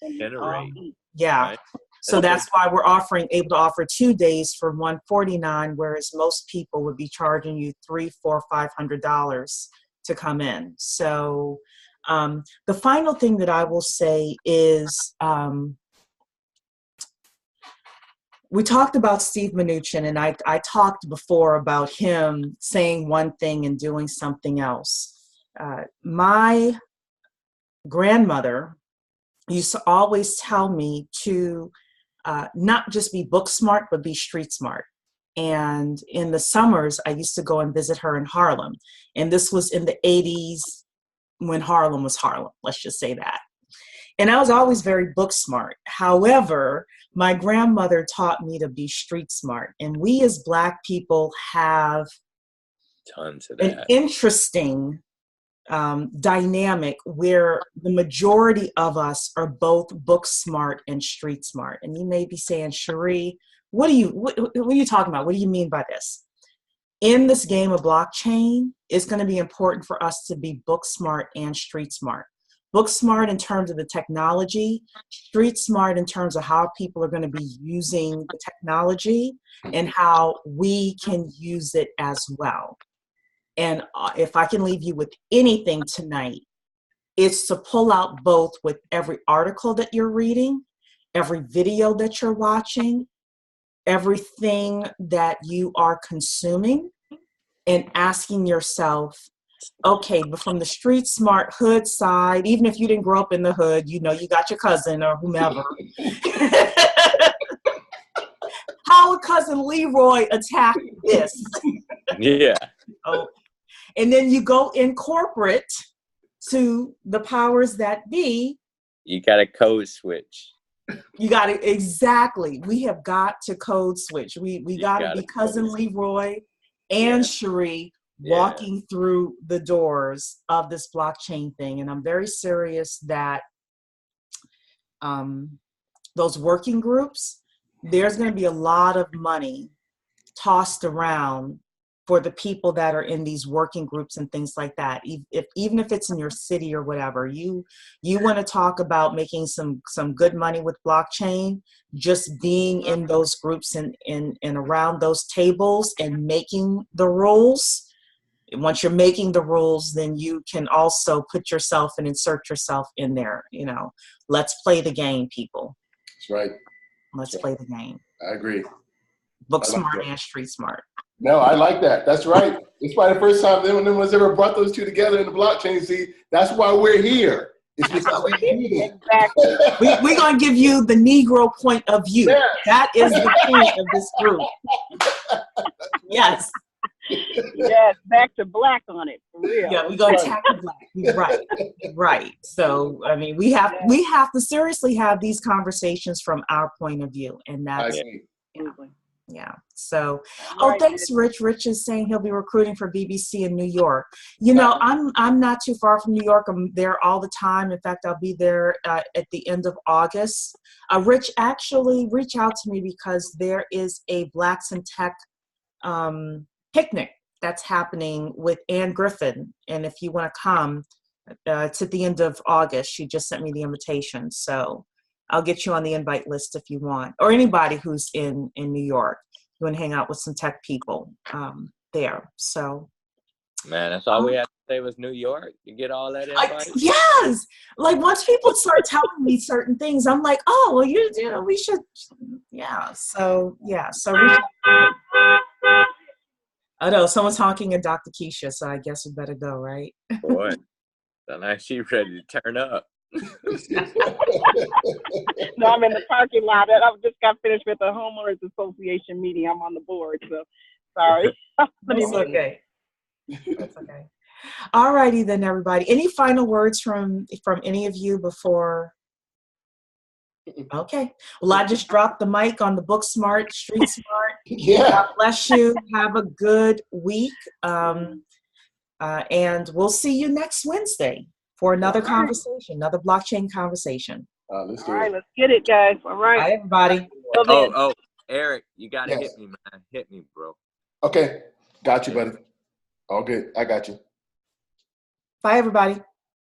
yeah. So that's why we're able to offer 2 days for $149, whereas most people would be charging you $300, $400, $500 to come in. So the final thing that I will say is we talked about Steve Mnuchin, and I talked before about him saying one thing and doing something else. My grandmother used to always tell me to not just be book smart, but be street smart. And in the summers, I used to go and visit her in Harlem. And this was in the 80s when Harlem was Harlem, let's just say that. And I was always very book smart. However, my grandmother taught me to be street smart. And we as Black people have tons of that. An interesting dynamic where the majority of us are both book smart and street smart. And you may be saying, Cherie, what are you talking about? What do you mean by this? In this game of blockchain, it's going to be important for us to be book smart and street smart. Book smart in terms of the technology, street smart in terms of how people are going to be using the technology and how we can use it as well. And if I can leave you with anything tonight, it's to pull out both with every article that you're reading, every video that you're watching, everything that you are consuming, and asking yourself, okay, but from the street smart hood side, even if you didn't grow up in the hood, you know, you got your cousin or whomever. How would cousin Leroy attack this? Yeah. Oh, and then you go in corporate to the powers that be. You got a code switch. You got to, exactly. We have got to code switch. We got to be cousin Leroy and Cherie walking through the doors of this blockchain thing. And I'm very serious that those working groups, there's going to be a lot of money tossed around for the people that are in these working groups and things like that. Even if it's in your city or whatever, you want to talk about making some good money with blockchain, just being in those groups and around those tables and making the rules. Once you're making the rules, then you can also put yourself and insert yourself in there. You know, let's play the game, people. That's right. Let's play the game. I agree. Book smart and street smart. No, I like that. That's right. It's probably the first time anyone has ever brought those two together in the blockchain. See, that's why we're here. It's because we need it. Exactly. We're going to give you the Negro point of view. Yeah. That is the point of this group. Yes. Yes, back to black on it, for real. Yeah, we're going to tackle black. Right. Right. So, I mean, we have to seriously have these conversations from our point of view. And that's, yeah. So, thanks, Rich. Rich is saying he'll be recruiting for BBC in New York. You know, I'm not too far from New York. I'm there all the time. In fact, I'll be there at the end of August. Rich, actually reach out to me because there is a Blacks in Tech picnic that's happening with Ann Griffin. And if you want to come, it's at the end of August. She just sent me the invitation. So I'll get you on the invite list if you want, or anybody who's in New York. You want to hang out with some tech people there. So, man, that's all we had to say was New York. You get all that invite? Yes. Like once people start telling me certain things, I'm like, oh, well, you know, we should. Yeah. So yeah. So I know someone's honking at Dr. Keisha, so I guess we better go, right? Boy, now she's ready to turn up. No, I'm in the parking lot. I just got finished with the homeowners association meeting. I'm on the board, so sorry. That's okay. That's okay. All righty then, everybody. Any final words from any of you before? Okay. Well, I just dropped the mic on the Book Smart, Street Smart. Yeah. God bless you. Have a good week. And we'll see you next Wednesday for another conversation, another blockchain conversation. Let's do All right, it. let's get it, guys. All right. Bye, everybody. Oh, Eric, you got to Yes. hit me, man. Hit me, bro. Okay. Got you, buddy. All good. I got you. Bye, everybody.